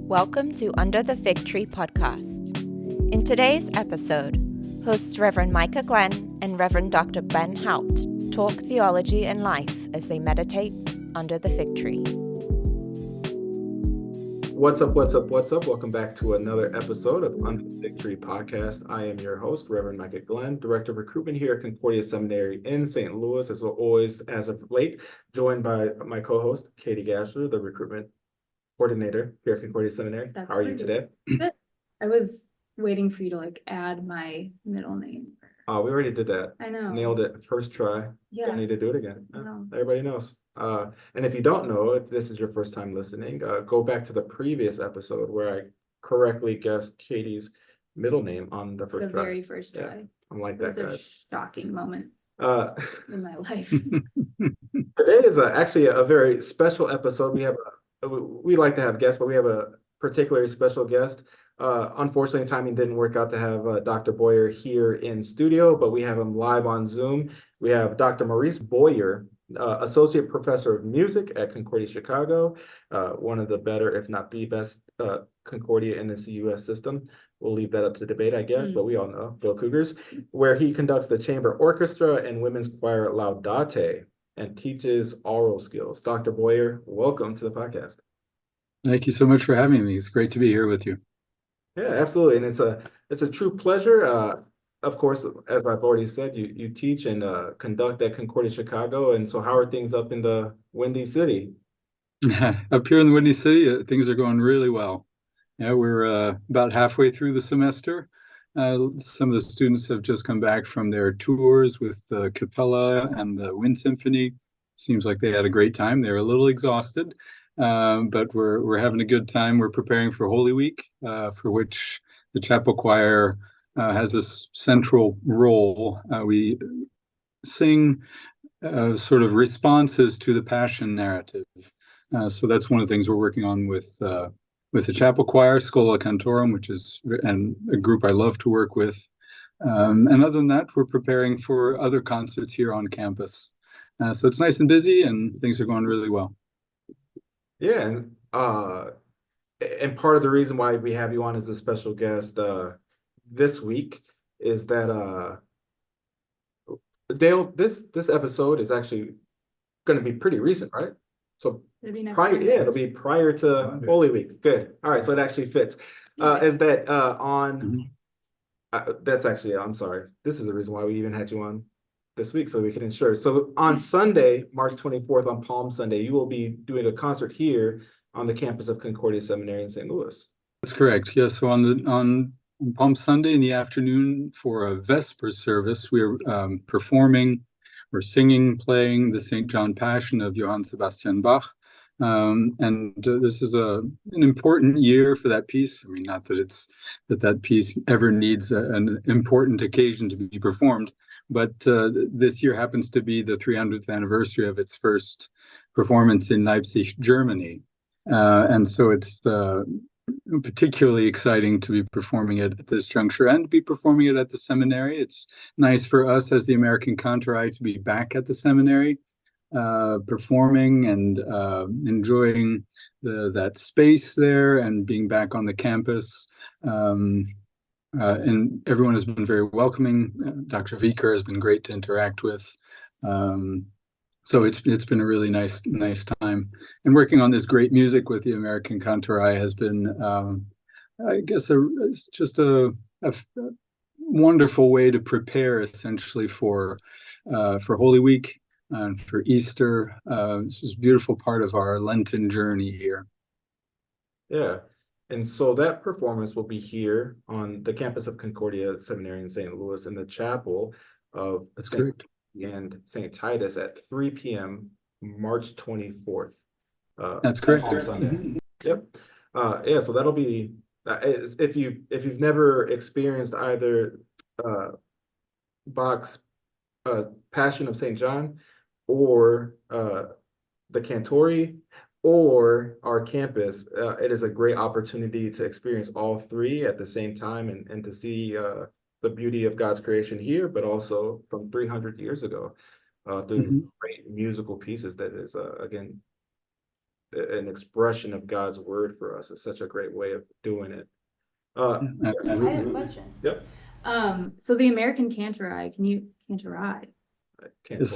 Welcome to Under the Fig Tree podcast. In today's episode, hosts Reverend Micah Glenn and Reverend Dr. Ben Haupt talk theology and life as they meditate under the fig tree. What's up? Welcome back to another episode of Under the Fig Tree podcast. I am your host, Reverend Micah Glenn, Director of Recruitment here at Concordia Seminary in St. Louis, as always, as of late, joined by my co-host, Kati Gaschler, the Recruitment Coordinator here at Concordia Seminary. How are you today? Good. I was waiting for you to add my middle name. Oh, we already did that. I know. Nailed it. First try. Yeah. Don't need to do it again. No. Everybody knows. And if you don't know, if this is your first time listening, go back to the previous episode where I correctly guessed Katie's middle name on the first try. The very first try. Yeah, I'm like that, guys. a shocking moment in my life. Today is actually a very special episode. We like to have guests, but we have a particularly special guest. Unfortunately, timing didn't work out to have Dr. Boyer here in studio, but we have him live on Zoom. We have Dr. Maurice Boyer, Associate Professor of Music at Concordia Chicago, one of the better, if not the best, Concordia in the CUS system. We'll leave that up to debate, I guess, but we all know, Bill Cougars, where he conducts the chamber orchestra and women's choir Laudate and teaches oral skills. Dr. Boyer, welcome to the podcast. Thank you so much for having me. It's great to be here with you. Yeah, absolutely. And it's a true pleasure. Of course, as I've already said, you teach and conduct at Concordia Chicago. And so how are things up in the Windy City? Up here in the Windy City, things are going really well. Yeah, we're about halfway through the semester. Some of the students have just come back from their tours with the Capella and the Wind Symphony. Seems like they had a great time. They're a little exhausted, but we're having a good time. We're preparing for Holy Week, for which the chapel choir has a central role. We sing sort of responses to the Passion narrative. So that's one of the things we're working on with the chapel choir, Schola Cantorum, which is a group I love to work with. And other than that, we're preparing for other concerts here on campus. So it's nice and busy, and things are going really well. Yeah, and part of the reason why we have you on as a special guest this week is that Dale, this episode is actually going to be pretty recent, right? So it'll be prior to Holy Week. Good. All right, so it actually fits. Is that that's actually, I'm sorry. This is the reason why we even had you on this week, so we can ensure. So on Sunday, March 24th, on Palm Sunday, you will be doing a concert here on the campus of Concordia Seminary in St. Louis. That's correct. Yes. So on Palm Sunday in the afternoon for a Vesper service, we're singing, playing the St. John Passion of Johann Sebastian Bach. And this is an important year for that piece. I mean, not that that piece ever needs an important occasion to be performed, but this year happens to be the 300th anniversary of its first performance in Leipzig, Germany. And so it's particularly exciting to be performing it at this juncture and to be performing it at the seminary. It's nice for us as the American Kantorei to be back at the seminary, performing and enjoying that space there and being back on the campus. And everyone has been very welcoming. Dr. Viker has been great to interact with. So it's been a really nice time. And working on this great music with the American Kantorei has been, I guess, it's just a wonderful way to prepare essentially for Holy Week and for Easter. This is a beautiful part of our Lenten journey here. Yeah. And so that performance will be here on the campus of Concordia Seminary in St. Louis in the chapel of and St. Titus at 3 p.m. March 24th. That's correct. On Sunday. Yep. Yeah, so that'll be if you've never experienced either Bach's Passion of St. John or the Kantorei or our campus, it is a great opportunity to experience all three at the same time and to see the beauty of God's creation here, but also from 300 years ago through great musical pieces that is, again, an expression of God's word for us. It's such a great way of doing it. I have a question. Yep. So the American Kantorei, Kantorei? Cantor.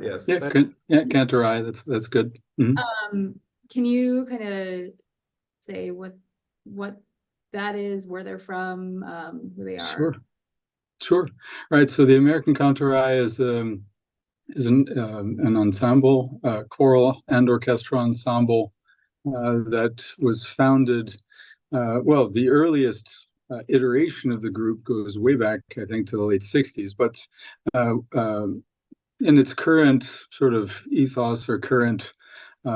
Yes. Kantorei. That's good. Mm-hmm. Can you kind of say what that is, where they're from, who they are? Sure. Right. So the American Kantorei is an ensemble, choral and orchestral ensemble that was founded. The earliest iteration of the group goes way back, I think, to the late 60s. But in its current sort of ethos or current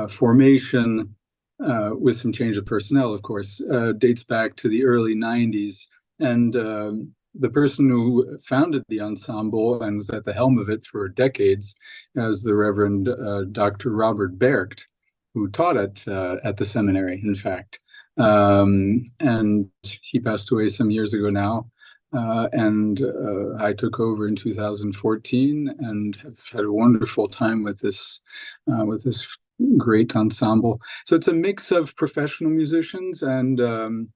formation, with some change of personnel, of course, dates back to the early 90s. And the person who founded the ensemble and was at the helm of it for decades is the Reverend Dr. Robert Bercht, who taught at the seminary, in fact. And he passed away some years ago now. And I took over in 2014 and have had a wonderful time with this great ensemble. So it's a mix of professional musicians and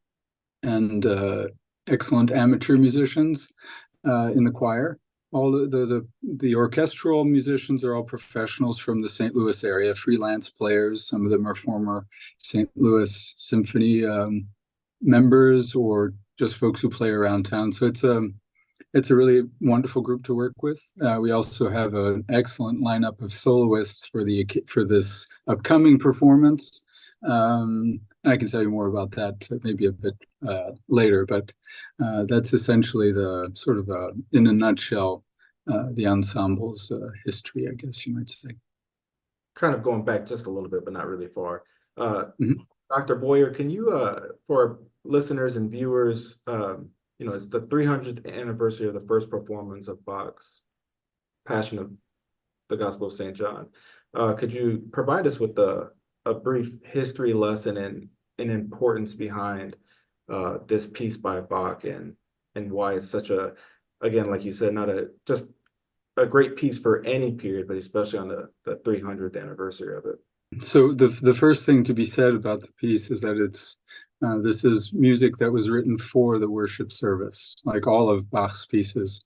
excellent amateur musicians in the choir. All the orchestral musicians are all professionals from the St. Louis area, freelance players. Some of them are former St. Louis Symphony members or just folks who play around town. So it's a really wonderful group to work with. We also have an excellent lineup of soloists for this upcoming performance. I can tell you more about that maybe a bit later, but that's essentially the sort of in a nutshell the ensemble's history, I guess you might say. Kind of going back just a little bit, but not really far. Dr. Boyer, can you, for listeners and viewers, it's the 300th anniversary of the first performance of Bach's Passion of the Gospel of St. John. Could you provide us with a brief history lesson and importance behind this piece by Bach and why it's such a, again, like you said, not just a great piece for any period, but especially on the 300th anniversary of it? So the first thing to be said about the piece is that this is music that was written for the worship service, like all of Bach's pieces.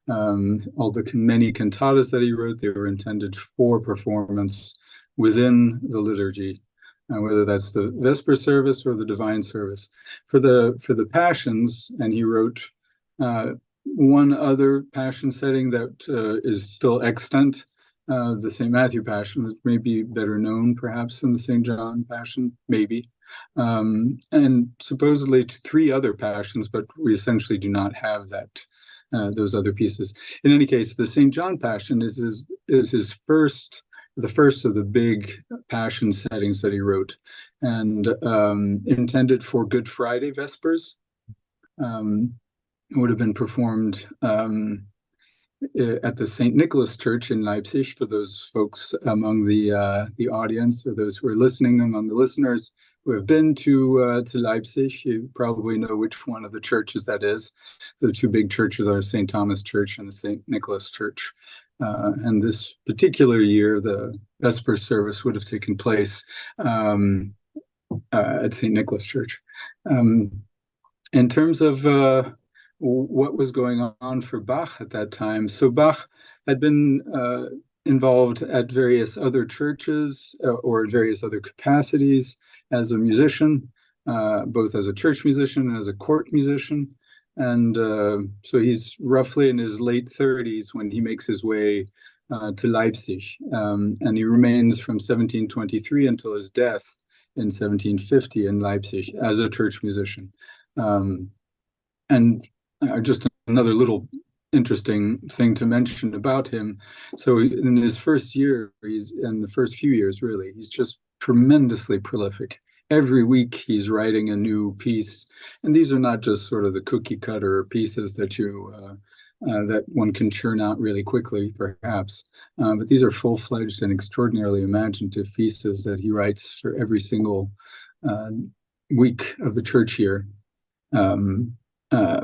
All the many cantatas that he wrote, they were intended for performance within the liturgy, whether that's the Vesper service or the Divine service. For the Passions, and he wrote one other Passion setting that is still extant. The St. Matthew Passion was maybe better known, perhaps, than the St. John Passion, maybe. And supposedly 3 other Passions, but we essentially do not have those other pieces. In any case, the St. John Passion is his first, the first of the big Passion settings that he wrote, and intended for Good Friday Vespers. It would have been performed at the St. Nicholas Church in Leipzig. For those folks among the audience, or those who are listening, among the listeners who have been to Leipzig, you probably know which one of the churches that is. The 2 big churches are St. Thomas Church and the St. Nicholas Church. And this particular year, the Vesper service would have taken place at St. Nicholas Church. In terms of what was going on for Bach at that time. So Bach had been involved at various other churches or various other capacities as a musician, both as a church musician and as a court musician. And so he's roughly in his late 30s when he makes his way to Leipzig. And he remains from 1723 until his death in 1750 in Leipzig as a church musician. And just another little interesting thing to mention about him. So in his first year, in the first few years, really, he's just tremendously prolific. Every week he's writing a new piece. And these are not just sort of the cookie cutter pieces that that one can churn out really quickly, perhaps. But these are full-fledged and extraordinarily imaginative pieces that he writes for every single week of the church year.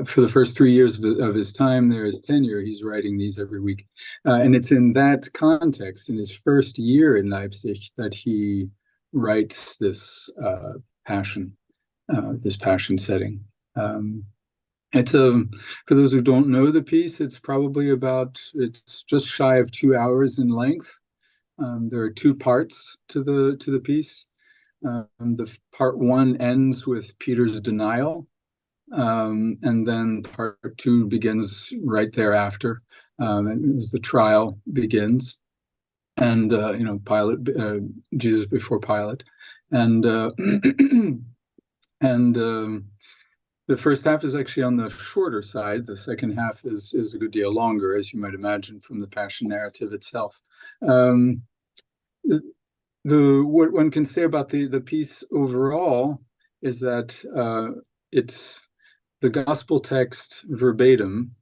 For the first 3 years of his time there, his tenure, he's writing these every week. And it's in that context, in his first year in Leipzig, that he writes this passion setting. It's for those who don't know the piece, it's just shy of 2 hours in length. There are two parts to the piece. The part one ends with Peter's denial, and then part two begins right thereafter, as the trial begins, and Jesus before Pilate, and the first half is actually on the shorter side. The second half is a good deal longer, as you might imagine from the Passion narrative itself. What one can say about the piece overall is that it's the gospel text verbatim,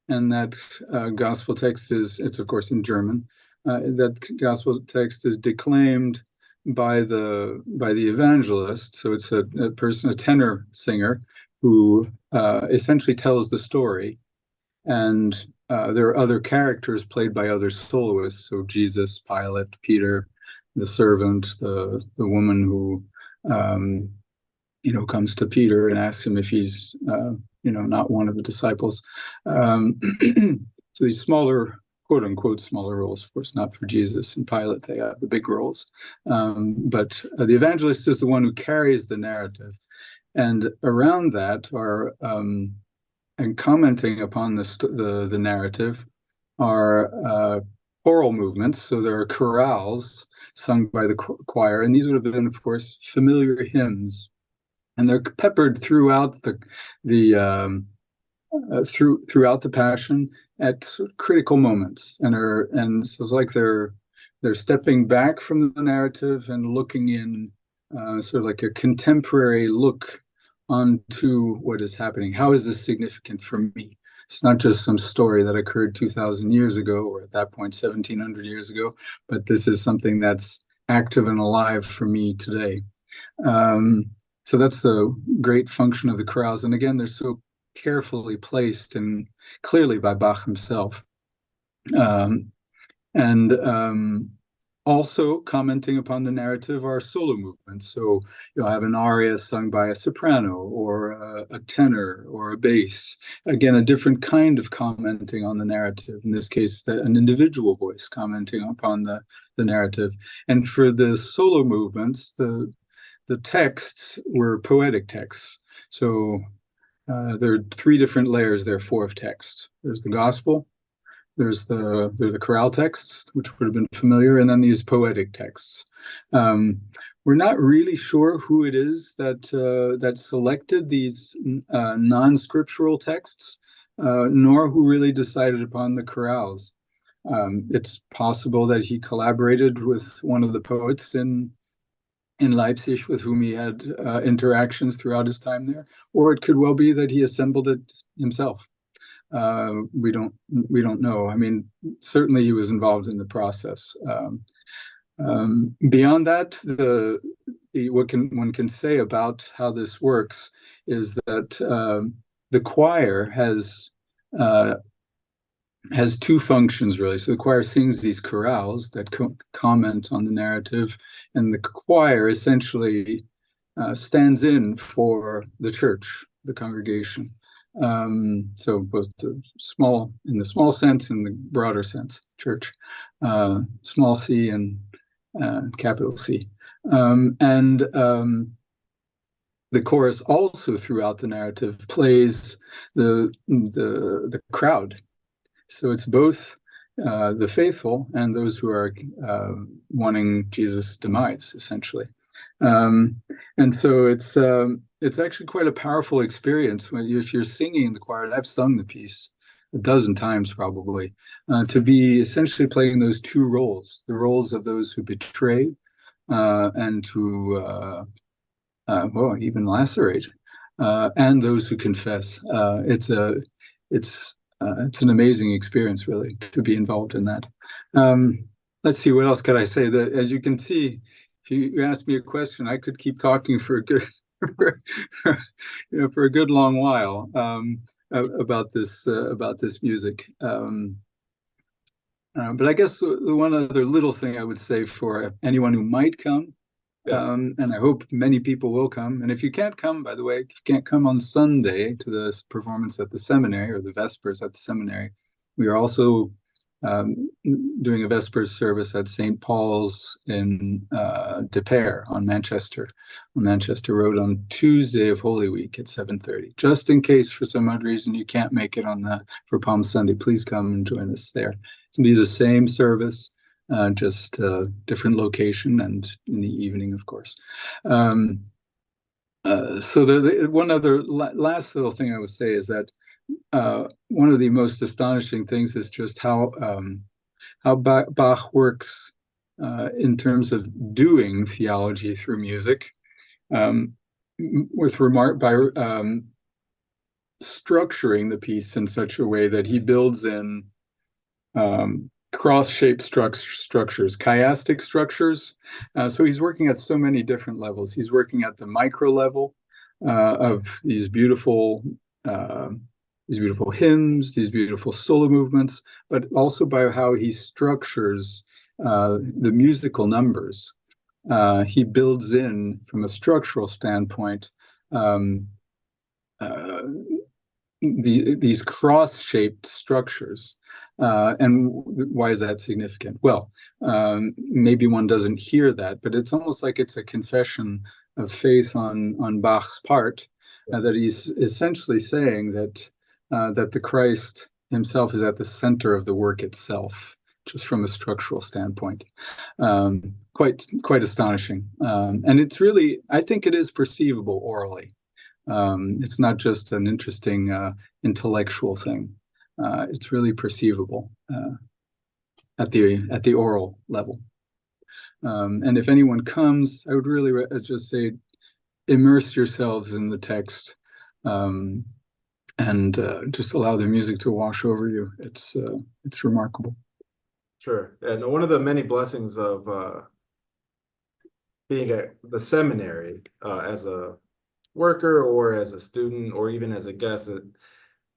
and that gospel text it's of course in German. That gospel text is declaimed by the evangelist. So it's a tenor singer, who essentially tells the story, and there are other characters played by other soloists. So Jesus, Pilate, Peter, the servant, the woman who comes to Peter and asks him if he's not one of the disciples. So these smaller, quote unquote, smaller roles, of course, not for Jesus and Pilate, they have the big roles. But the evangelist is the one who carries the narrative. And around that are, and commenting upon the narrative, are choral movements. So there are chorales sung by the choir, and these would have been, of course, familiar hymns, and they're peppered throughout throughout the Passion at critical moments, and so it's like they're stepping back from the narrative and looking in. Sort of like a contemporary look onto what is happening. How is this significant for me? It's not just some story that occurred 2,000 years ago, or at that point 1,700 years ago, but this is something that's active and alive for me today. So that's the great function of the chorales. And again, they're so carefully placed and clearly by Bach himself. Also commenting upon the narrative are solo movements. So you'll have an aria sung by a soprano or a tenor or a bass. Again, a different kind of commenting on the narrative. In this case, an individual voice commenting upon the narrative. And for the solo movements, the texts were poetic texts. So there are three different layers, therefore, of text. There's the gospel, there's the chorale texts, which would have been familiar, and then these poetic texts. We're not really sure who it is that selected these non-scriptural texts, nor who really decided upon the chorales. It's possible that he collaborated with one of the poets in Leipzig with whom he had interactions throughout his time there, or it could well be that he assembled it himself. We don't know. I mean, certainly he was involved in the process. Beyond that, one can say about how this works is that the choir has two functions, really. So the choir sings these chorales that comment on the narrative, and the choir essentially stands in for the church, the congregation. So both in the small sense and the broader sense, church, small c and capital C. The chorus also throughout the narrative plays the crowd. So it's both the faithful and those who are wanting Jesus' demise, essentially. And so it's actually quite a powerful experience if you're singing in the choir, and I've sung the piece a dozen times probably, to be essentially playing those two roles, the roles of those who betray and who even lacerate, and those who confess. It's an amazing experience, really, to be involved in that. Let's see, what else could I say? As you can see, if you ask me a question, I could keep talking for a good, for a good long while about this music. But I guess the one other little thing I would say for anyone who might come Yeah. And I hope many people will come. And if you can't come, by the way, if you can't come on Sunday to the performance at the seminary or the Vespers at the seminary, we are also doing a Vespers service at St. Paul's in De Pere on Manchester Road on Tuesday of Holy Week at 7:30. Just in case for some odd reason you can't make it for Palm Sunday, please come and join us there. It's going to be the same service, just different location and in the evening, of course. So one other last little thing I would say is that one of the most astonishing things is just how Bach works in terms of doing theology through music, with remark by structuring the piece in such a way that he builds in cross-shaped structures, chiastic structures. So he's working at so many different levels. He's working at the micro level of these beautiful hymns, these beautiful solo movements, but also by how he structures the musical numbers. He builds in, from a structural standpoint, these cross-shaped structures. And why is that significant? Well, maybe one doesn't hear that, but it's almost like it's a confession of faith on Bach's part, that he's essentially saying that the Christ himself is at the center of the work itself, just from a structural standpoint. Quite astonishing. And it's really, I think it is perceivable orally. It's not just an interesting intellectual thing. It's really perceivable at the oral level. And if anyone comes, I would really just say, immerse yourselves in the text, and just allow the music to wash over you. It's remarkable. Sure. And one of the many blessings of being at the seminary as a worker or as a student or even as a guest,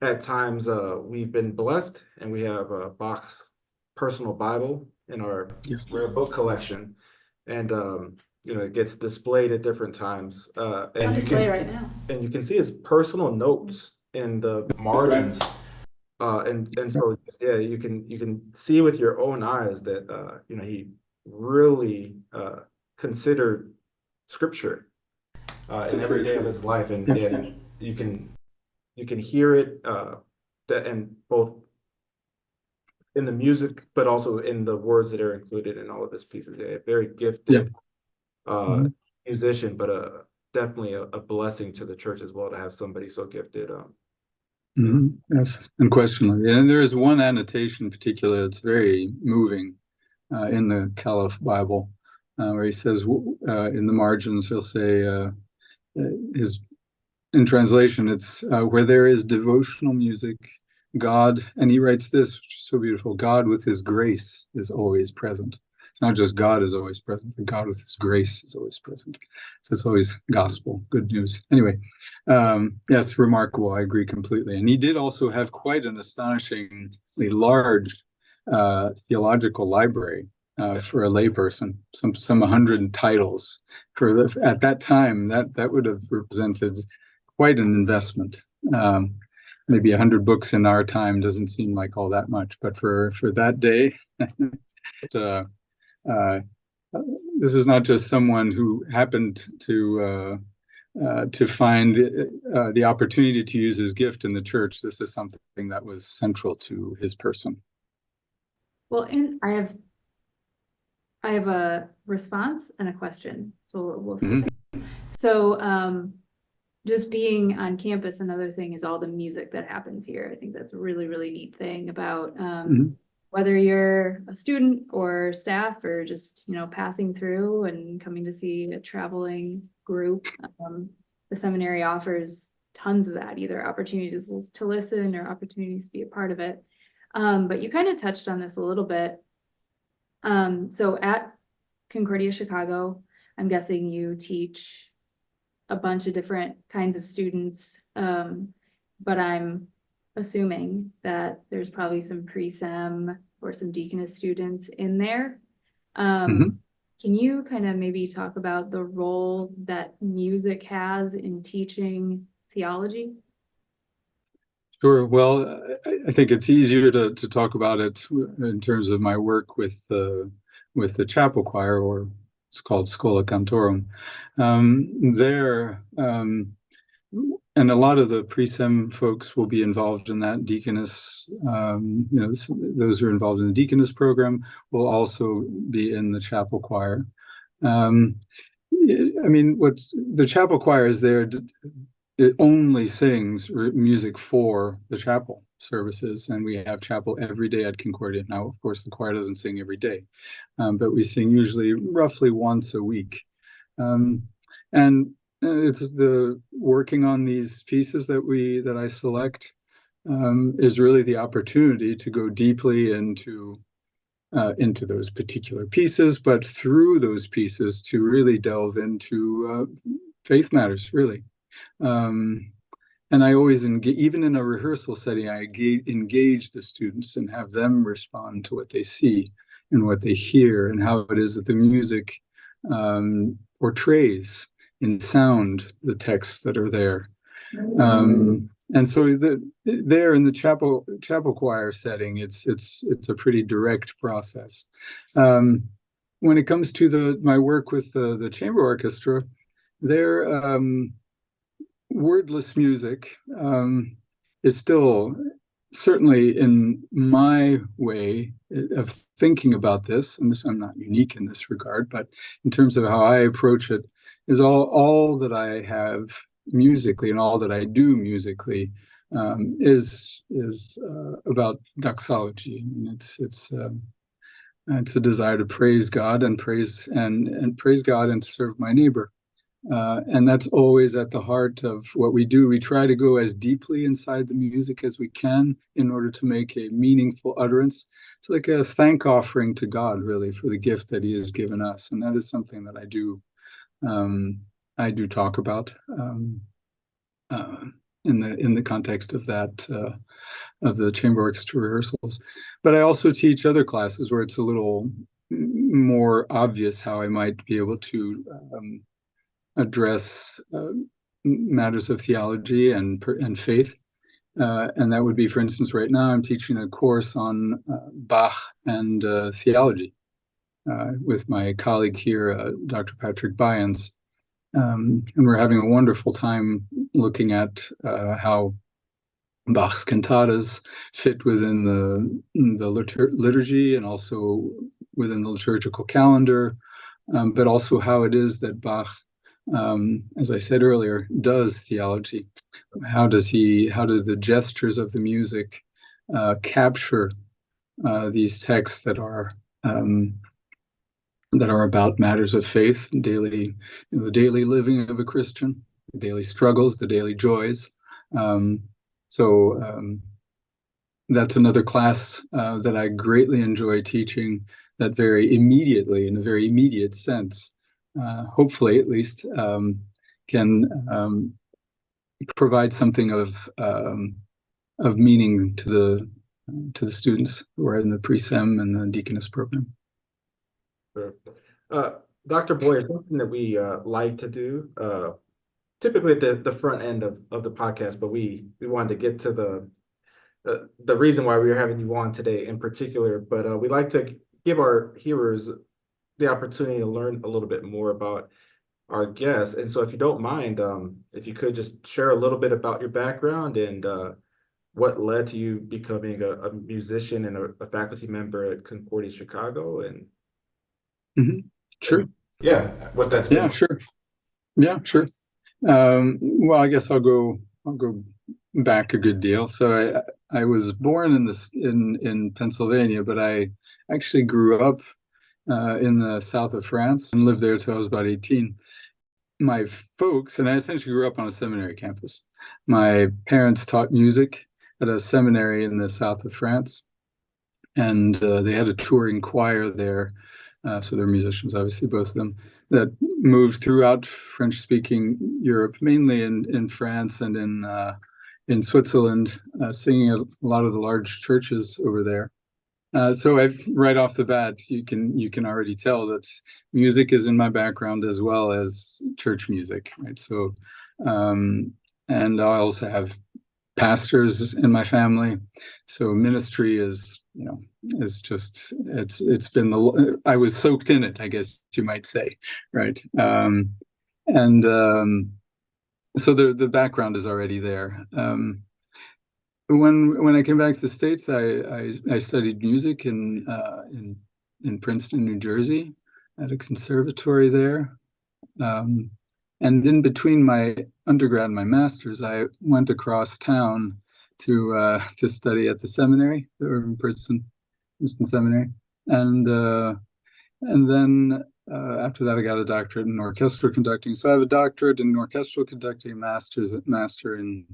at times we've been blessed and we have Bach's personal Bible in our rare book collection, and it gets displayed at different times. It's on display right now. And you can see his personal notes in the margins. And so yeah, you can see with your own eyes that he really considered scripture in every day of his life, and you can hear it and both in the music, but also in the words that are included in all of his pieces. Yeah, very gifted musician, but definitely a blessing to the church as well to have somebody so gifted. Yes, unquestionably. And there is one annotation in particular that's very moving in the Caliph Bible, where he says in the margins, he'll say, in translation, it's where there is devotional music, God, and he writes this, which is so beautiful, God with his grace is always present. It's not just God is always present, but God with his grace is always present. So it's always gospel, good news. Anyway, yes, remarkable. I agree completely. And he did also have quite an astonishingly large theological library for a layperson, some 100 titles. At that time, that would have represented quite an investment. Maybe 100 books in our time doesn't seem like all that much, but for that day, this is not just someone who happened to find the opportunity to use his gift in the church. This is something that was central to his person. Well, and I have a response and a question. So we'll see. So just being on campus, another thing is all the music that happens here. I think that's a really, really neat thing about whether you're a student or staff or just, passing through and coming to see a traveling group. The seminary offers tons of that, either opportunities to listen or opportunities to be a part of it. But you kind of touched on this a little bit. So at Concordia Chicago, I'm guessing you teach a bunch of different kinds of students, but I'm assuming that there's probably some pre-sem or some deaconess students in there. Can you kind of maybe talk about the role that music has in teaching theology? Sure. Well, I think it's easier to talk about it in terms of my work with the chapel choir, or it's called Schola Cantorum. And a lot of the pre-sem folks will be involved in that. Deaconess, those who are involved in the deaconess program will also be in the chapel choir. What's the chapel choir is there. It only sings music for the chapel services, and we have chapel every day at Concordia. Now, of course, the choir doesn't sing every day, but we sing usually roughly once a week. And it's the working on these pieces that I select is really the opportunity to go deeply into those particular pieces, but through those pieces to really delve into faith matters, really. And I always even in a rehearsal setting, I engage the students and have them respond to what they see and what they hear, and how it is that the music portrays in sound the texts that are there. And so there in the chapel choir setting, it's a pretty direct process. When it comes to my work with the chamber orchestra, there wordless music is still, certainly in my way of thinking about this, and I'm not unique in this regard, but in terms of how I approach it, is all that I have musically and all that I do musically is about doxology. And it's a desire to praise God and praise God and to serve my neighbor. And that's always at the heart of what we do. We try to go as deeply inside the music as we can in order to make a meaningful utterance. It's like a thank offering to God, really, for the gift that He has given us. And that is something that I do talk about in the context of that of the chamber orchestra rehearsals. But I also teach other classes where it's a little more obvious how I might be able to address matters of theology and faith. And that would be, for instance, right now I'm teaching a course on Bach and theology with my colleague here, Dr. Patrick Byans. And we're having a wonderful time looking at how Bach's cantatas fit within the liturgy and also within the liturgical calendar, but also how it is that Bach, as I said earlier, does theology. How do the gestures of the music capture these texts that are about matters of faith, the daily living of a Christian, the daily struggles, the daily joys. So that's another class that I greatly enjoy teaching, that very immediately, in a very immediate sense, hopefully at least, can provide something of meaning to the students who are in the pre-sem and the deaconess program. Sure. Dr. Boyer, something that we like to do, typically at the front end of the podcast, but we wanted to get to the reason why we are having you on today in particular, but we like to give our hearers the opportunity to learn a little bit more about our guests. And so if you don't mind, if you could just share a little bit about your background and what led to you becoming a musician and a faculty member at Concordia Chicago, and Sure. Yeah, what that's been. Yeah, sure. Yeah, sure. Well, I guess I'll go back a good deal. So I was born in Pennsylvania, but I actually grew up in the south of France and lived there until I was about 18. My folks, and I essentially grew up on a seminary campus. My parents taught music at a seminary in the south of France, and they had a touring choir there. So they're musicians, obviously, both of them, that moved throughout French-speaking Europe, mainly in France and in Switzerland, singing at a lot of the large churches over there. So right off the bat, you can already tell that music is in my background as well as church music, right? So, and I also have pastors in my family, so ministry is, is just it's been I was soaked in it, I guess you might say, right? And so the background is already there. When I came back to the States, I studied music in Princeton, New Jersey, at a conservatory there. And in between my undergrad and my master's, I went across town to study at the seminary, the Princeton Seminary, and then after that, I got a doctorate in orchestral conducting. So I have a doctorate in orchestral conducting, a master in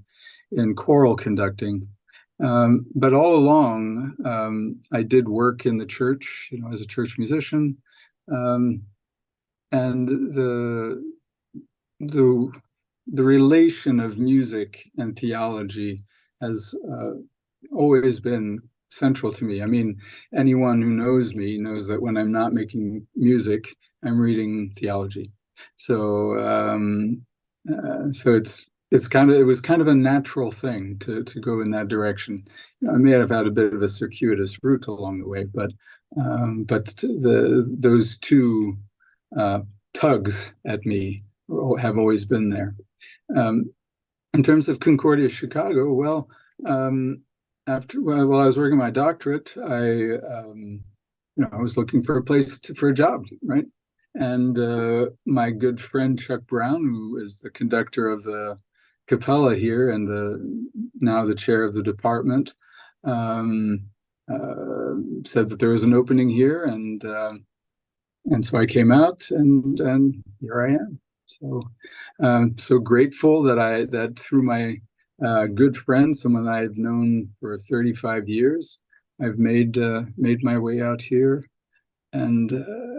choral conducting. But all along, I did work in the church, as a church musician, and the relation of music and theology has always been central to me. I mean, anyone who knows me knows that when I'm not making music, I'm reading theology. So it was kind of a natural thing to go in that direction. I may have had a bit of a circuitous route along the way, but those two tugs at me have always been there. In terms of Concordia Chicago, well, while I was working my doctorate, I was looking for a place for a job, right? And my good friend Chuck Brown, who is the conductor of the Capella here and now the chair of the department, said that there was an opening here, and so I came out, and here I am. So grateful that through my good friend, someone I've known for 35 years, I've made my way out here, and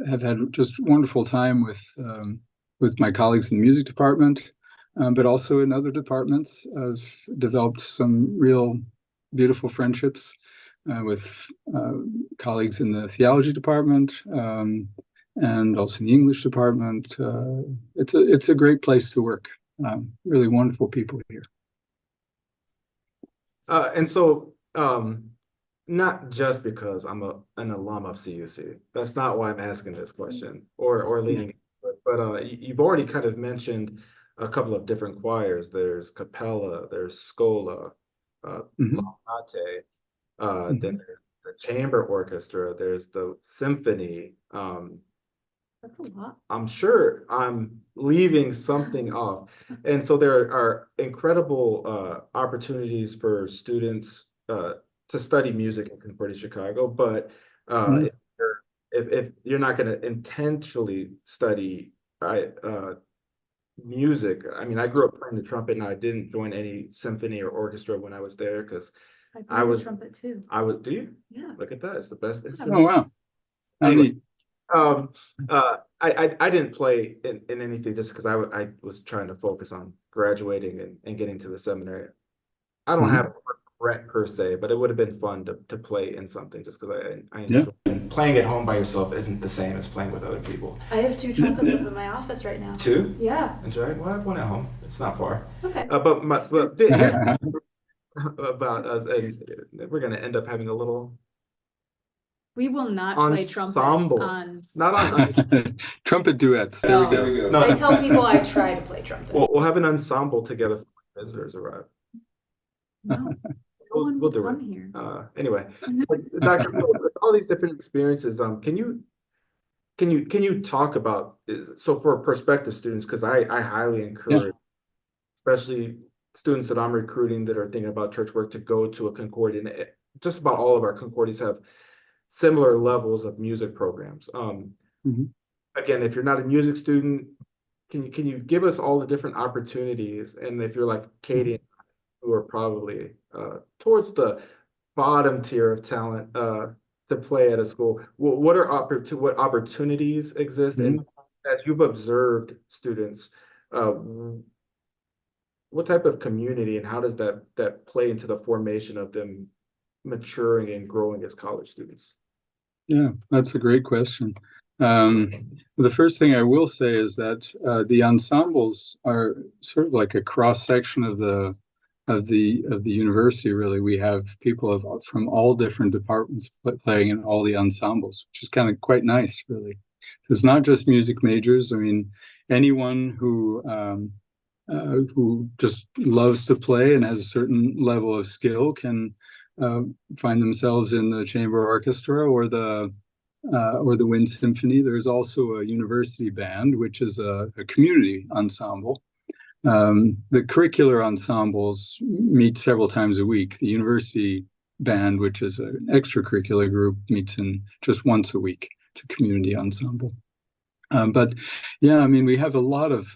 have had just wonderful time with my colleagues in the music department, but also in other departments. I've developed some real beautiful friendships with colleagues in the theology department, and also in the English department. It's a great place to work. Really wonderful people here. And so, not just because I'm an alum of CUC. That's not why I'm asking this question or leaning, but you've already kind of mentioned a couple of different choirs. There's Capella, there's Schola, Latte, then there's the chamber orchestra, there's the symphony. That's a lot. I'm sure I'm leaving something off. And so there are incredible opportunities for students to study music in Concordia Chicago, but if you're not going to intentionally study music, I mean, I grew up playing the trumpet, and I didn't join any symphony or orchestra when I was there because I was trumpet too. do you? Yeah. Look at that. It's the best instrument. Oh, wow. Anyway, I didn't play in anything just because I was trying to focus on graduating and getting to the seminary. I don't have a regret per se, but it would have been fun to play in something just because I enjoy it. Playing at home by yourself isn't the same as playing with other people. I have 2 trumpets up in my office right now. 2? Yeah. Enjoy. Well, I have one at home. It's not far. Okay. But here's about us, and we're going to end up having a little. We will not play trumpet on. Not on trumpet duets. There we go. No, I tell people I try to play trumpet. We'll have an ensemble together when visitors arrive. No, we'll do it. Here. Anyway, Dr. with all these different experiences, can you talk about, so for prospective students, because I highly encourage, especially students that I'm recruiting that are thinking about church work, to go to a Concordia. And just about all of our Concordias have similar levels of music programs. Again, if you're not a music student, can you give us all the different opportunities? And if you're like Katie, who are probably towards the bottom tier of talent to play at a school, what opportunities exist? And as you've observed students, what type of community and how does that play into the formation of them maturing and growing as college students? Yeah, that's a great question. The first thing I will say is that the ensembles are sort of like a cross section of the university. Really, we have people from all different departments playing in all the ensembles, which is kind of quite nice, really. So it's not just music majors. I mean, anyone who just loves to play and has a certain level of skill can find themselves in the chamber orchestra or the wind symphony. There's also a university band, which is a community ensemble. The curricular ensembles meet several times a week. The university band, which is an extracurricular group, meets in just once a week. It's a community ensemble. But yeah, I mean, we have a lot of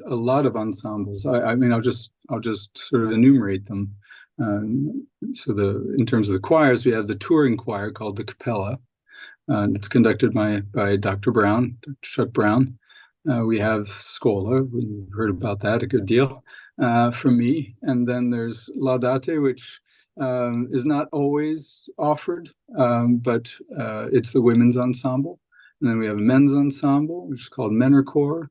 ensembles. I mean, I'll just sort of enumerate them. So in terms of the choirs, we have the touring choir called the Capella. It's conducted by Dr. Brown, Dr. Chuck Brown. We have Scola. We've heard about that a good deal from me. And then there's Laudate, which is not always offered, but it's the women's ensemble. And then we have a men's ensemble, which is called Menorchor.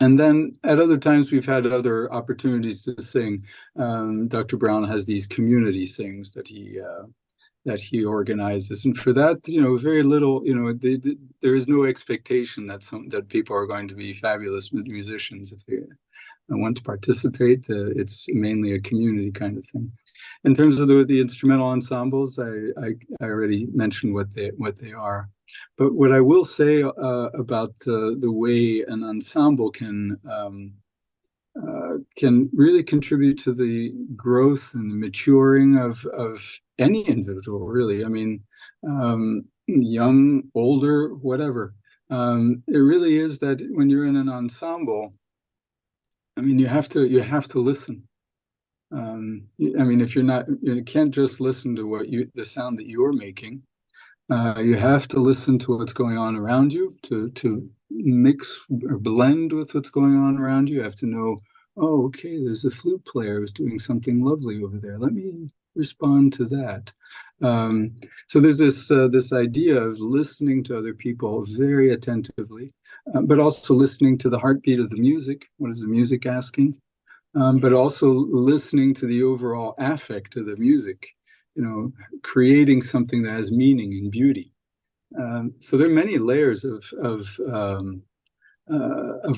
And then at other times, we've had other opportunities to sing. Dr. Brown has these community sings that he organizes, and for that, very little. There is no expectation that people are going to be fabulous musicians if they want to participate. It's mainly a community kind of thing. In terms of the instrumental ensembles, I already mentioned what they are. But what I will say about the way an ensemble can really contribute to the growth and the maturing of any individual, really. I mean, young, older, whatever. It really is that when you're in an ensemble, I mean, you have to listen. I mean, if you're not, you can't just listen to the sound that you're making. You have to listen to what's going on around you, to mix or blend with what's going on around you. You have to know, oh, okay, there's a flute player who's doing something lovely over there. Let me respond to that. So there's this idea of listening to other people very attentively, but also listening to the heartbeat of the music. What is the music asking? But also listening to the overall affect of the music, creating something that has meaning and beauty. So there are many layers of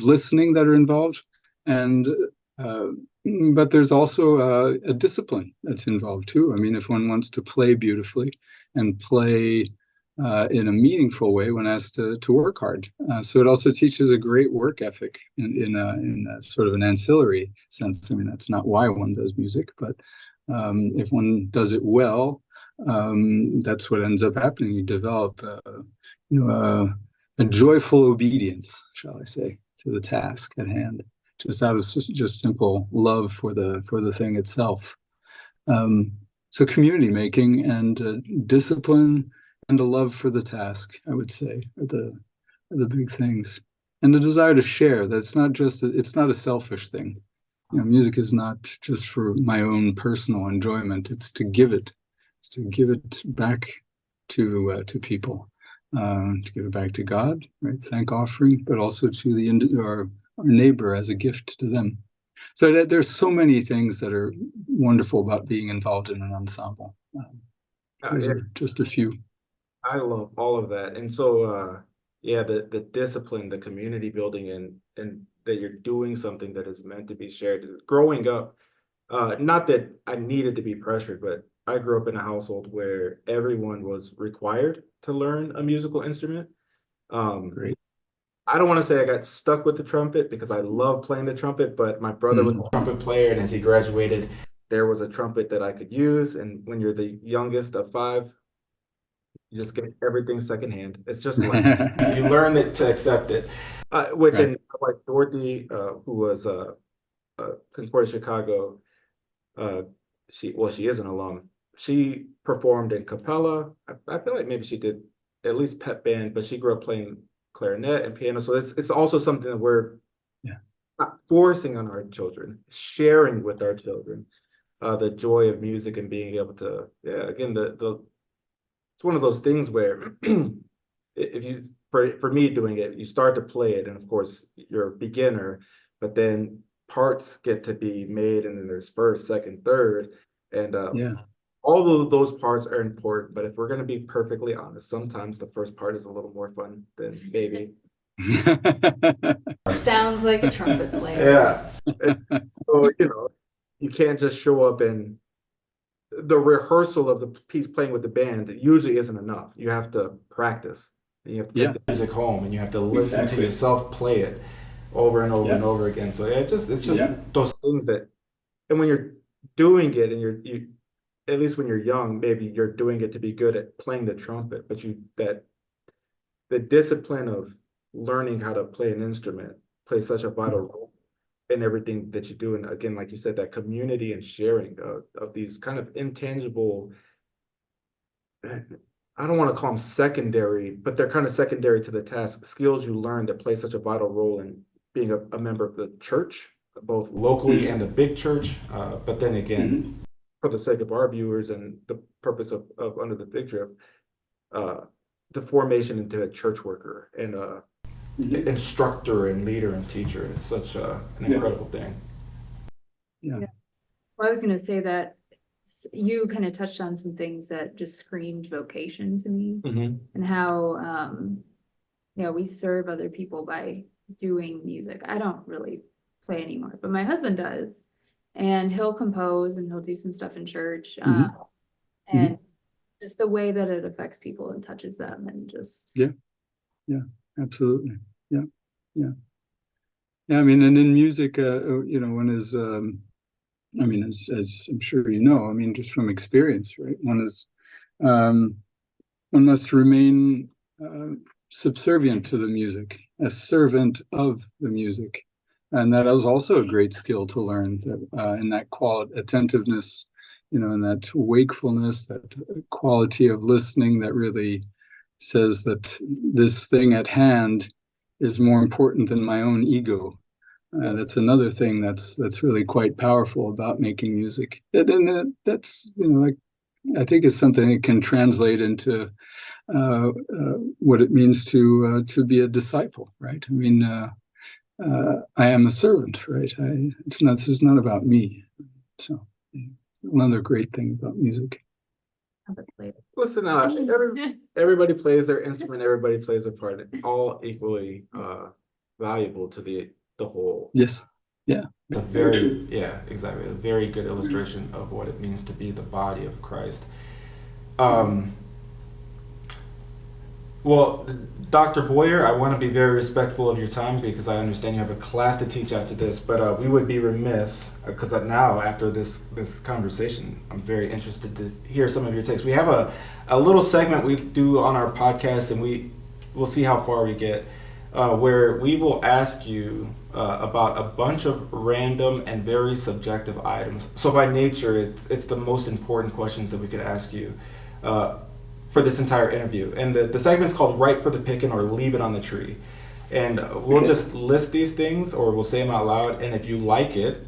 listening that are involved, but there's also a discipline that's involved too. I mean, if one wants to play beautifully and play in a meaningful way, one has to work hard. So it also teaches a great work ethic in a sort of an ancillary sense. I mean, that's not why one does music, but if one does it well, that's what ends up happening. You develop, a joyful obedience, shall I say, to the task at hand, just out of just simple love for the thing itself. So community making and discipline and a love for the task, I would say, are the big things. And the desire to share. It's not a selfish thing. Music is not just for my own personal enjoyment. It's to give it. It's to give it back to people, to give it back to God, right? Thank offering, but also to our neighbor as a gift to them. So there's so many things that are wonderful about being involved in an ensemble. Those are just a few. I love all of that. And so, the discipline, the community building, and that you're doing something that is meant to be shared. Growing up, not that I needed to be pressured, but I grew up in a household where everyone was required to learn a musical instrument. Great. I don't want to say I got stuck with the trumpet because I love playing the trumpet, but my brother was a trumpet player, and as he graduated, there was a trumpet that I could use. And when you're the youngest of 5, you just get everything secondhand. It's just like you learn it to accept it. Which, Right. and like Dorothy, who was Concordia Chicago, she is an alum. She performed in capella. I feel like maybe she did at least pep band, but she grew up playing clarinet and piano. So it's also something that we're not forcing on our children, sharing with our children. the joy of music and being able to, again, it's one of those things where if you, for me doing it, you start to play it, and of course you're a beginner, but then parts get to be made, and then there's first, second, third, and all of those parts are important. But if we're going to be perfectly honest, sometimes the first part is a little more fun than maybe. Sounds like a trumpet player. Yeah. So, you can't just show up, and the rehearsal of the piece playing with the band usually isn't enough. You have to practice. And you have to take the music home, and you have to listen to yourself play it over and over and over again. So it's just those things that, and when you're doing it, and you at least when you're young, maybe you're doing it to be good at playing the trumpet, but the discipline of learning how to play an instrument plays such a vital role in everything that you do. And again, like you said, that community and sharing of these kind of intangible, I don't want to call them secondary, but they're kind of secondary to the task, skills you learn that play such a vital role in being a member of the church, both locally and the big church. But then again, for the sake of our viewers and the purpose of Under the Fig Tree, the formation into a church worker and instructor and leader and teacher is such an incredible thing. Well, I was going to say that you kind of touched on some things that just screamed vocation to me, and how we serve other people by doing music. I don't really play anymore, but my husband does, and he'll compose and he'll do some stuff in church, and just the way that it affects people and touches them, and just absolutely. I mean, and in music, one is as I'm sure you know, I mean, just from experience, right? One must remain subservient to the music, a servant of the music. And that is also a great skill to learn, that in that attentiveness, and that wakefulness, that quality of listening that really says that this thing at hand is more important than my own ego. That's another thing that's really quite powerful about making music. And that's, I think it's something that can translate into what it means to be a disciple, right? I mean, I am a servant, right? This is not about me. So another great thing about music. Listen, everybody plays their instrument, everybody plays a part, all equally valuable to the whole. Yes. Yeah. It's a very exactly. A very good illustration of what it means to be the body of Christ. Well, Dr. Boyer, I want to be very respectful of your time because I understand you have a class to teach after this, but we would be remiss, because now after this conversation, I'm very interested to hear some of your takes. We have a little segment we do on our podcast, and we'll see how far we get, where we will ask you about a bunch of random and very subjective items. So by nature, it's the most important questions that we could ask you for this entire interview. And the segment's called Right for the Pickin' or Leave It on the Tree. And we'll just list these things, or we'll say them out loud, and if you like it,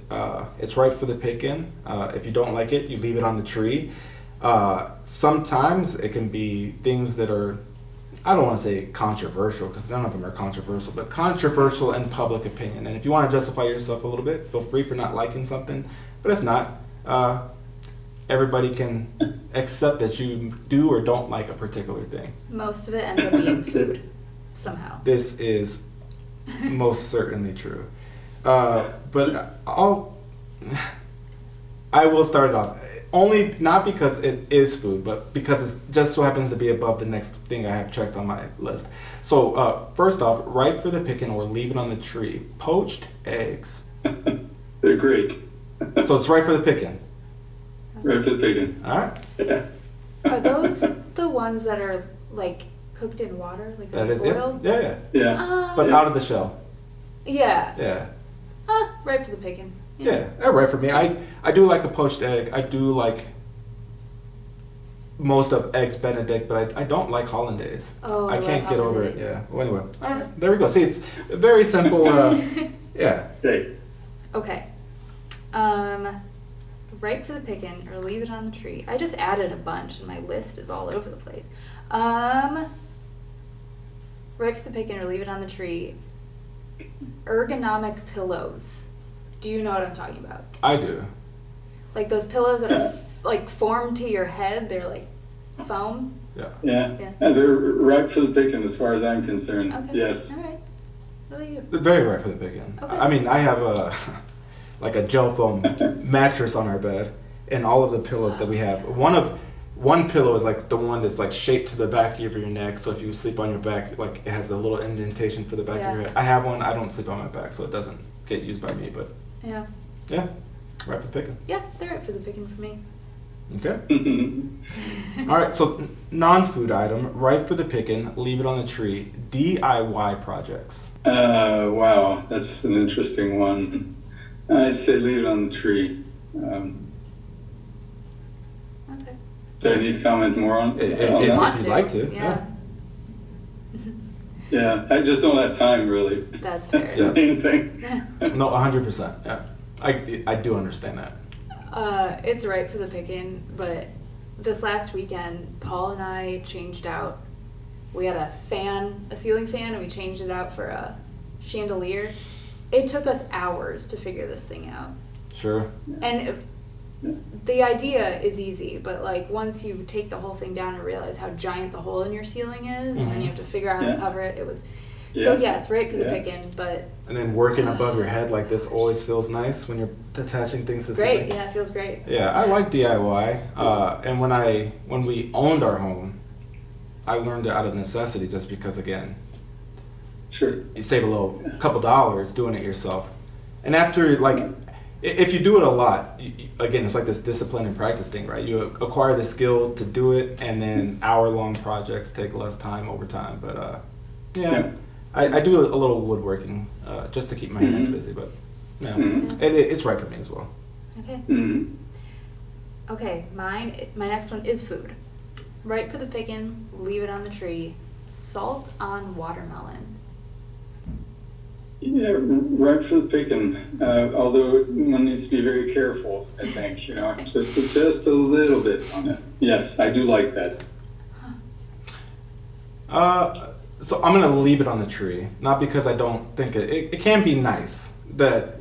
it's right for the pickin'. If you don't like it, you leave it on the tree. Sometimes it can be things that are, I don't want to say controversial, because none of them are controversial, but controversial in public opinion. And if you want to justify yourself a little bit, feel free for not liking something. But if not, everybody can accept that you do or don't like a particular thing. Most of it ends up being food, somehow. This is most certainly true. But I will start it off. Only not because it is food, but because it just so happens to be above the next thing I have checked on my list. So first off, right for the picking or leave it on the tree. Poached eggs. They're great. So it's right for the picking. Right for the picking. All right. Yeah. Are those the ones that are like cooked in water, like that is boiled? it. Yeah. But out of the shell. Yeah. Yeah. Right for the picking. Yeah, right for me. I do like a poached egg. I do like most of Eggs Benedict, but I don't like hollandaise. Oh, I can't get over it. Yeah. Well, anyway, all right, there we go. See, it's very simple. Yeah. Okay. Right for the picking or leave it on the tree. I just added a bunch and my list is all over the place. Right for the picking or leave it on the tree. Ergonomic pillows. Do you know what I'm talking about? I do. Like those pillows that are like formed to your head. They're like foam. Yeah. They're right for the picking as far as I'm concerned. Okay. Yes. All right. What about you? Very right for the picking. Okay. I mean, I have a gel foam mattress on our bed, and all of the pillows that we have. One pillow is like the one that's like shaped to the back of your neck, so if you sleep on your back, like it has the little indentation for the back of your head. I have one. I don't sleep on my back, so it doesn't get used by me. But Yeah. right for the picking. Yeah, they're right for the picking for me. Okay. All right. So non-food item, right for the picking. Leave it on the tree. DIY projects. Wow, that's an interesting one. I say leave it on the tree. Okay. Do I need to comment more on If that? you'd like to. Yeah, I just don't have time really. That's fair. That's the main thing. No, 100%. Yeah. I do understand that. It's right for the picking, but this last weekend, Paul and I changed out. We had a ceiling fan, and we changed it out for a chandelier. It took us hours to figure this thing out. Sure. And the idea is easy, but like once you take the whole thing down and realize how giant the hole in your ceiling is, and then you have to figure out how to cover it, it was. So yes, right for the picking, but. And then working above your head like this always feels nice when you're attaching things to the ceiling. Great, yeah, it feels great. Yeah, I like DIY. And when we owned our home, I learned it out of necessity, just because again, Sure. you save a couple dollars doing it yourself. And after if you do it a lot, again, it's like this discipline and practice thing, right? You acquire the skill to do it, and then hour-long projects take less time over time. But I do a little woodworking just to keep my hands busy, but it's right for me as well. Okay. Okay, my next one is food. Right for the picking, leave it on the tree. Salt on watermelon. Yeah, right for the picking. Although one needs to be very careful, I think, just a little bit on it. Yes, I do like that. So I'm gonna leave it on the tree, not because I don't think it can be nice, that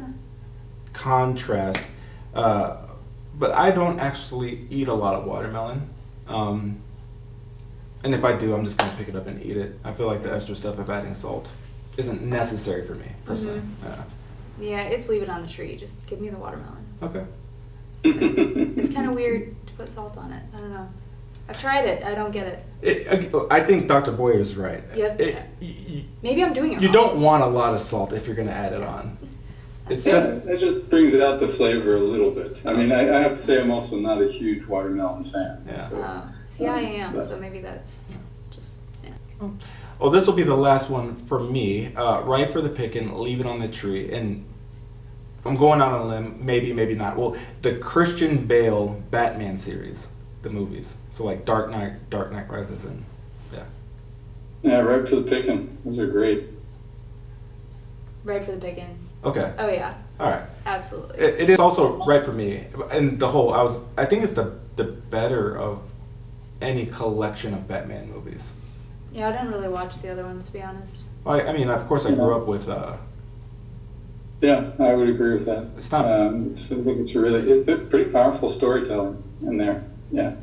contrast, but I don't actually eat a lot of watermelon. And if I do, I'm just gonna pick it up and eat it. I feel like the extra step of adding salt isn't necessary for me, personally. Yeah, it's leave it on the tree. Just give me the watermelon. Okay. It's kind of weird to put salt on it. I don't know. I've tried it. I don't get it. I think Dr. Boyer is right. Yep. Maybe I'm doing it You wrong. don't want a lot of salt if you're gonna add it on. It's It just brings out the flavor a little bit. I mean, I have to say I'm also not a huge watermelon fan. Yeah. So. See, I am. So maybe that's just. Well, this will be the last one for me. Right for the picking, leave it on the tree. And I'm going out on a limb, maybe not. Well, the Christian Bale Batman series, the movies. So like Dark Knight Rises, and Yeah, right for the picking. Those are great. Right for the picking. Okay. Oh yeah. All right. Absolutely. It is also right for me. And the whole, I think it's the better of any collection of Batman movies. Yeah, I didn't really watch the other ones, to be honest. I mean, of course, I grew up with. Yeah, I would agree with that. It's not. So I think it's a pretty powerful storytelling in there. Yeah.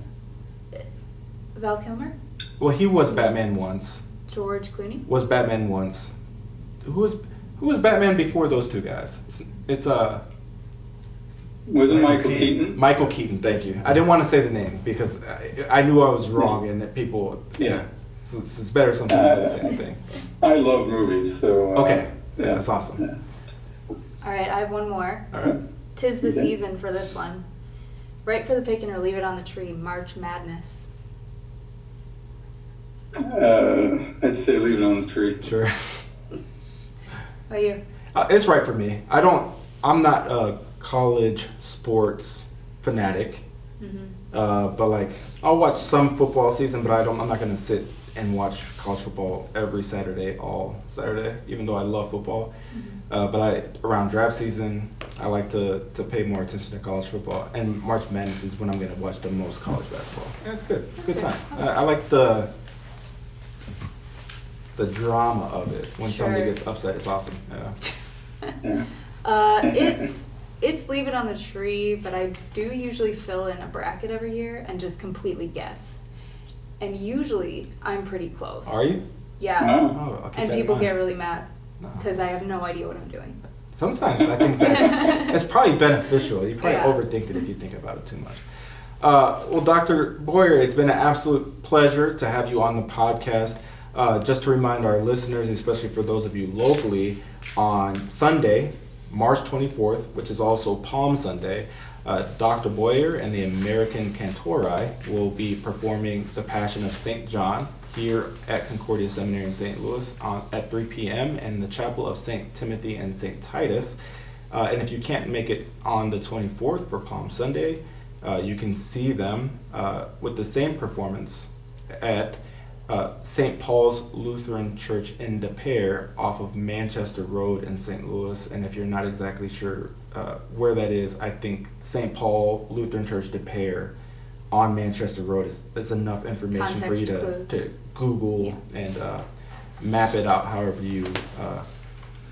Val Kilmer? Well, he was Batman once. George Clooney? Was Batman once. Who was Batman before those two guys? It's Was it Michael Keaton? Michael Keaton, thank you. I didn't want to say the name because I knew I was wrong and that people. Yeah. So it's better sometimes not to say anything. I love movies, so. Okay. Yeah, that's awesome. Yeah. All right, I have one more. All right. 'Tis the season for this one. Right for the picking or leave it on the tree. March Madness. I'd say leave it on the tree. Sure. What about you? It's right for me. I'm not a college sports fanatic, but like I'll watch some football season, but I'm not gonna sit and watch college football every Saturday, all Saturday, even though I love football. But around draft season, I like to pay more attention to college football, and March Madness is when I'm going to watch the most college basketball. Yeah, it's good. It's a good time. I like the drama of it. When somebody gets upset, it's awesome. Yeah. It's Leave It on the Tree, but I do usually fill in a bracket every year and just completely guess. And usually I'm pretty close. Are you? Yeah. Oh, and people get really mad because I have no idea what I'm doing. Sometimes I think it's probably beneficial. You probably overthink it if you think about it too much. Well, Dr. Boyer, it's been an absolute pleasure to have you on the podcast. Just to remind our listeners, especially for those of you locally, on Sunday, March 24th, which is also Palm Sunday, Dr. Boyer and the American Kantorei will be performing The Passion of St. John here at Concordia Seminary in St. Louis at 3 p.m. in the Chapel of St. Timothy and St. Titus. And if you can't make it on the 24th for Palm Sunday, you can see them with the same performance at St. Paul's Lutheran Church in De Pere off of Manchester Road in St. Louis. And if you're not exactly sure where that is, I think St. Paul Lutheran Church De Pere on Manchester Road is enough information for you to Google and map it out however you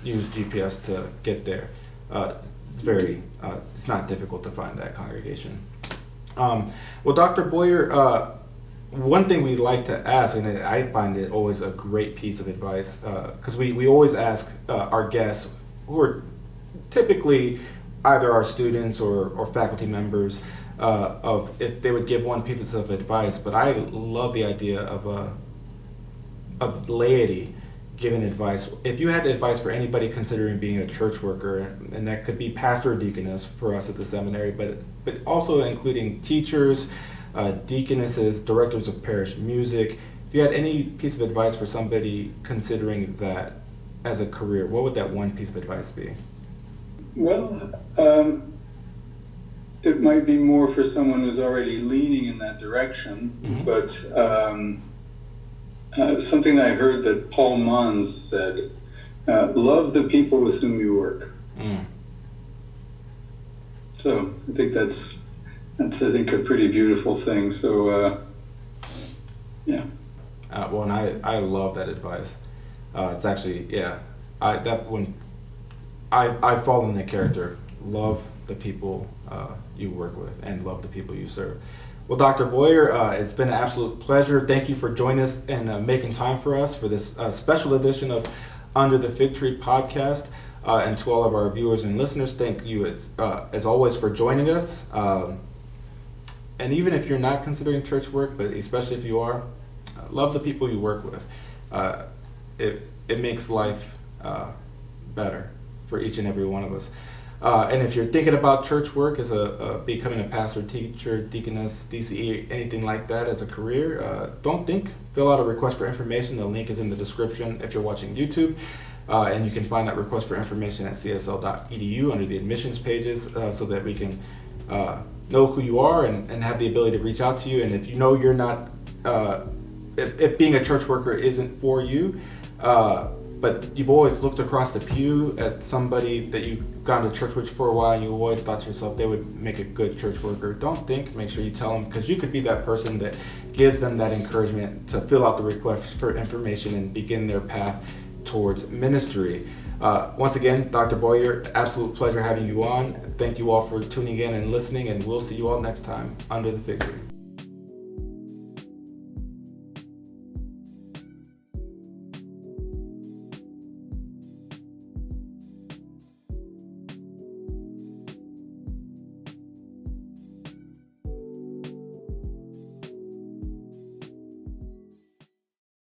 use GPS to get there. It's not difficult to find that congregation. Well, Dr. Boyer, one thing we'd like to ask, and I find it always a great piece of advice, because we always ask our guests, who are typically either our students or faculty members, of if they would give one piece of advice. But I love the idea of laity giving advice. If you had advice for anybody considering being a church worker, and that could be pastor or deaconess for us at the seminary, but also including teachers, deaconesses, directors of parish music. If you had any piece of advice for somebody considering that as a career, what would that one piece of advice be? Well, it might be more for someone who's already leaning in that direction, but something I heard that Paul Mons said, love the people with whom you work. So I think that's I think a pretty beautiful thing. So yeah. Well, and I love that advice. It's actually, I fall in that character. Love the people you work with and love the people you serve. Well, Dr. Boyer, it's been an absolute pleasure. Thank you for joining us and making time for us for this special edition of Under the Fig Tree podcast. And to all of our viewers and listeners, thank you as always for joining us. And even if you're not considering church work, but especially if you are, love the people you work with. It makes life better for each and every one of us. And if you're thinking about church work as becoming a pastor, teacher, deaconess, DCE, anything like that as a career, don't think. Fill out a request for information. The link is in the description if you're watching YouTube. And you can find that request for information at csl.edu under the admissions pages so that we can know who you are and have the ability to reach out to you. And if you know you're not, if being a church worker isn't for you, but you've always looked across the pew at somebody that you've gone to church with for a while and you always thought to yourself they would make a good church worker, don't think. Make sure you tell them, because you could be that person that gives them that encouragement to fill out the request for information and begin their path towards ministry. Once again, Dr. Boyer, absolute pleasure having you on. Thank you all for tuning in and listening, and we'll see you all next time under the Fig Tree.